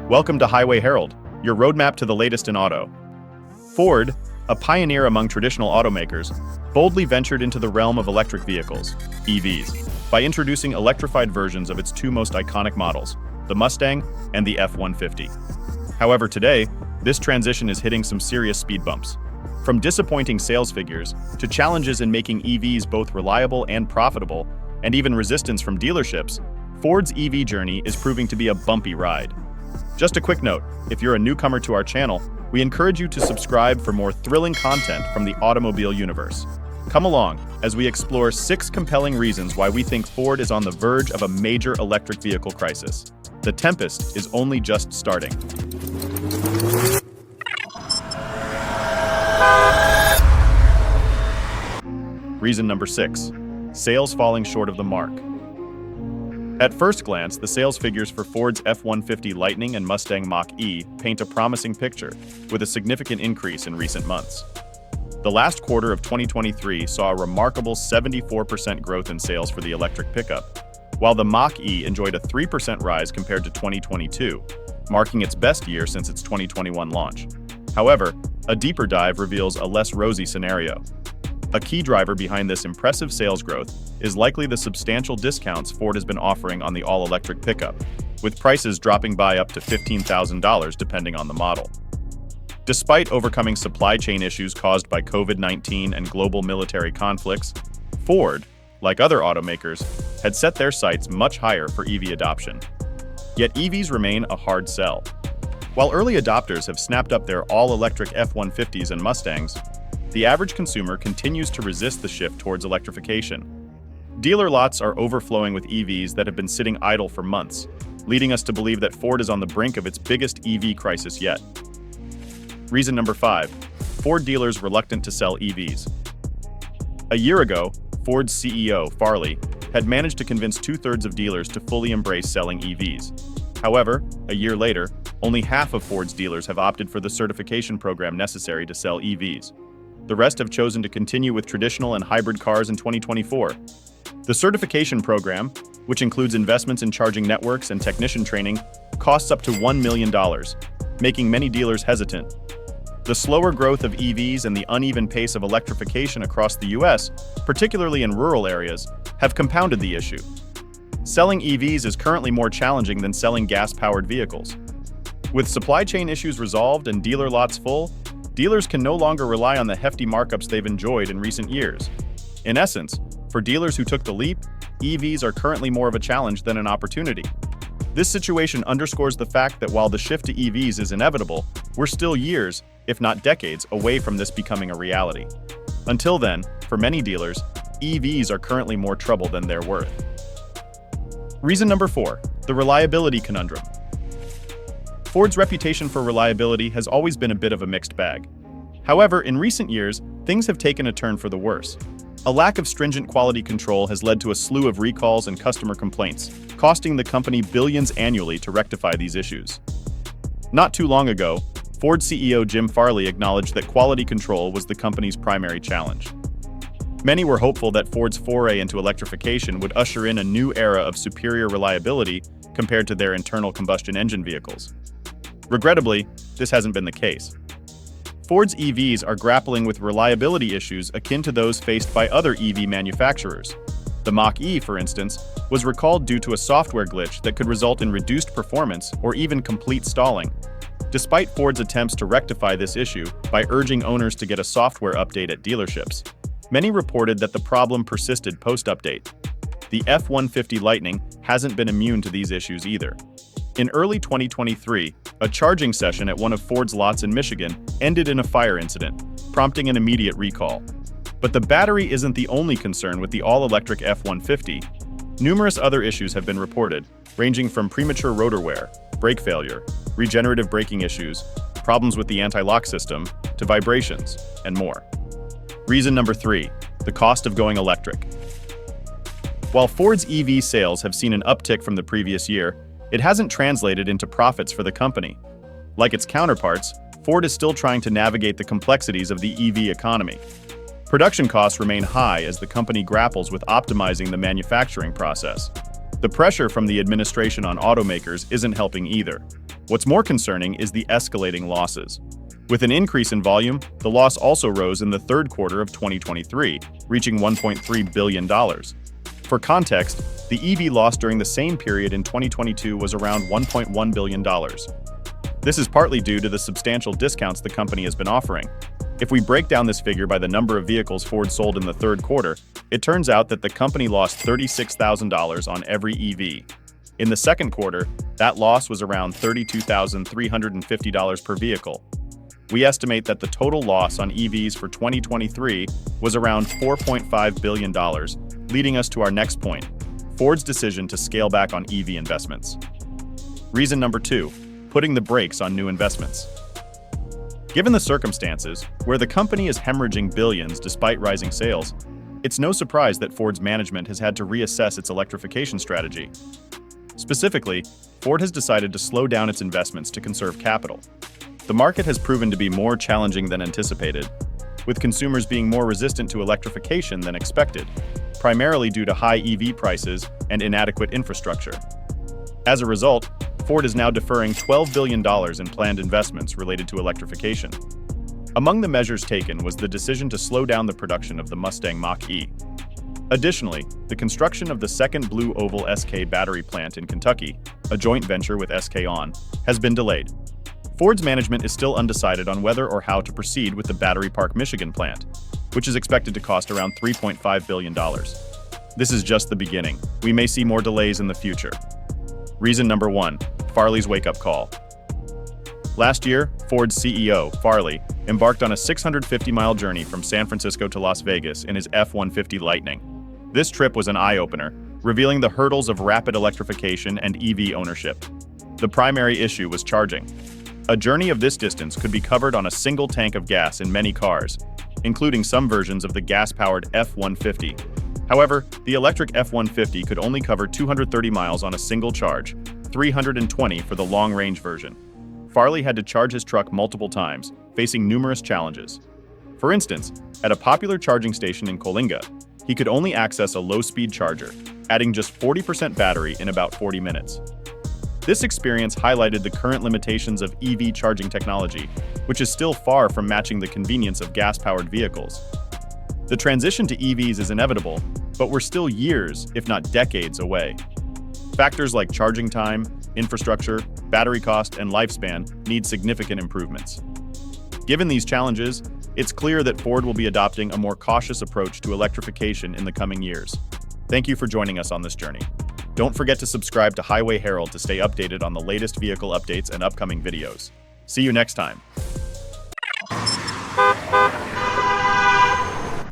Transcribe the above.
Welcome to Highway Herald, your roadmap to the latest in auto. Ford, a pioneer among traditional automakers, boldly ventured into the realm of electric vehicles, EVs, by introducing electrified versions of its two most iconic models, the Mustang and the F-150. However, today, this transition is hitting some serious speed bumps. From disappointing sales figures to challenges in making EVs both reliable and profitable, and even resistance from dealerships, Ford's EV journey is proving to be a bumpy ride. Just a quick note, if you're a newcomer to our channel, we encourage you to subscribe for more thrilling content from the automobile universe. Come along as we explore 6 compelling reasons why we think Ford is on the verge of a major electric vehicle crisis. The tempest is only just starting. Reason number 6, sales falling short of the mark. At first glance, the sales figures for Ford's F-150 Lightning and Mustang Mach-E paint a promising picture, with a significant increase in recent months. The last quarter of 2023 saw a remarkable 74% growth in sales for the electric pickup, while the Mach-E enjoyed a 3% rise compared to 2022, marking its best year since its 2021 launch. However, a deeper dive reveals a less rosy scenario. A key driver behind this impressive sales growth is likely the substantial discounts Ford has been offering on the all-electric pickup, with prices dropping by up to $15,000 depending on the model. Despite overcoming supply chain issues caused by COVID-19 and global military conflicts, Ford, like other automakers, had set their sights much higher for EV adoption. Yet EVs remain a hard sell. While early adopters have snapped up their all-electric F-150s and Mustangs, the average consumer continues to resist the shift towards electrification. Dealer lots are overflowing with EVs that have been sitting idle for months, leading us to believe that Ford is on the brink of its biggest EV crisis yet. Reason number 5, Ford dealers reluctant to sell EVs. A year ago, Ford's CEO, Farley, had managed to convince 2/3 of dealers to fully embrace selling EVs. However, a year later, only half of Ford's dealers have opted for the certification program necessary to sell EVs. The rest have chosen to continue with traditional and hybrid cars in 2024. The certification program, which includes investments in charging networks and technician training, costs up to $1 million, making many dealers hesitant. The slower growth of EVs and the uneven pace of electrification across the US, particularly in rural areas, have compounded the issue. Selling EVs is currently more challenging than selling gas-powered vehicles. With supply chain issues resolved and dealer lots full, dealers can no longer rely on the hefty markups they've enjoyed in recent years. In essence, for dealers who took the leap, EVs are currently more of a challenge than an opportunity. This situation underscores the fact that while the shift to EVs is inevitable, we're still years, if not decades, away from this becoming a reality. Until then, for many dealers, EVs are currently more trouble than they're worth. Reason number 4, the reliability conundrum. Ford's reputation for reliability has always been a bit of a mixed bag. However, in recent years, things have taken a turn for the worse. A lack of stringent quality control has led to a slew of recalls and customer complaints, costing the company billions annually to rectify these issues. Not too long ago, Ford CEO Jim Farley acknowledged that quality control was the company's primary challenge. Many were hopeful that Ford's foray into electrification would usher in a new era of superior reliability compared to their internal combustion engine vehicles. Regrettably, this hasn't been the case. Ford's EVs are grappling with reliability issues akin to those faced by other EV manufacturers. The Mach-E, for instance, was recalled due to a software glitch that could result in reduced performance or even complete stalling. Despite Ford's attempts to rectify this issue by urging owners to get a software update at dealerships, many reported that the problem persisted post-update. The F-150 Lightning hasn't been immune to these issues either. In early 2023, a charging session at one of Ford's lots in Michigan ended in a fire incident, prompting an immediate recall. But the battery isn't the only concern with the all-electric F-150. Numerous other issues have been reported, ranging from premature rotor wear, brake failure, regenerative braking issues, problems with the anti-lock system, to vibrations, and more. Reason number 3, the cost of going electric. While Ford's EV sales have seen an uptick from the previous year, it hasn't translated into profits for the company. Like its counterparts, Ford is still trying to navigate the complexities of the EV economy. Production costs remain high as the company grapples with optimizing the manufacturing process. The pressure from the administration on automakers isn't helping either. What's more concerning is the escalating losses. With an increase in volume, the loss also rose in the third quarter of 2023, reaching $1.3 billion. For context, the EV loss during the same period in 2022 was around $1.1 billion. This is partly due to the substantial discounts the company has been offering. If we break down this figure by the number of vehicles Ford sold in the third quarter, it turns out that the company lost $36,000 on every EV. In the second quarter, that loss was around $32,350 per vehicle. We estimate that the total loss on EVs for 2023 was around $4.5 billion, leading us to our next point, Ford's decision to scale back on EV investments. Reason number 2, putting the brakes on new investments. Given the circumstances, where the company is hemorrhaging billions despite rising sales, it's no surprise that Ford's management has had to reassess its electrification strategy. Specifically, Ford has decided to slow down its investments to conserve capital. The market has proven to be more challenging than anticipated, with consumers being more resistant to electrification than expected, primarily due to high EV prices and inadequate infrastructure. As a result, Ford is now deferring $12 billion in planned investments related to electrification. Among the measures taken was the decision to slow down the production of the Mustang Mach-E. Additionally, the construction of the second Blue Oval SK battery plant in Kentucky, a joint venture with SK On, has been delayed. Ford's management is still undecided on whether or how to proceed with the Battery Park, Michigan plant, which is expected to cost around $3.5 billion. This is just the beginning. We may see more delays in the future. Reason number 1, Farley's wake-up call. Last year, Ford's CEO, Farley, embarked on a 650-mile journey from San Francisco to Las Vegas in his F-150 Lightning. This trip was an eye-opener, revealing the hurdles of rapid electrification and EV ownership. The primary issue was charging. A journey of this distance could be covered on a single tank of gas in many cars, including some versions of the gas-powered F-150. However, the electric F-150 could only cover 230 miles on a single charge, 320 for the long-range version. Farley had to charge his truck multiple times, facing numerous challenges. For instance, at a popular charging station in Coalinga, he could only access a low-speed charger, adding just 40% battery in about 40 minutes. This experience highlighted the current limitations of EV charging technology, which is still far from matching the convenience of gas-powered vehicles. The transition to EVs is inevitable, but we're still years, if not decades, away. Factors like charging time, infrastructure, battery cost, and lifespan need significant improvements. Given these challenges, it's clear that Ford will be adopting a more cautious approach to electrification in the coming years. Thank you for joining us on this journey. Don't forget to subscribe to Highway Herald to stay updated on the latest vehicle updates and upcoming videos. See you next time.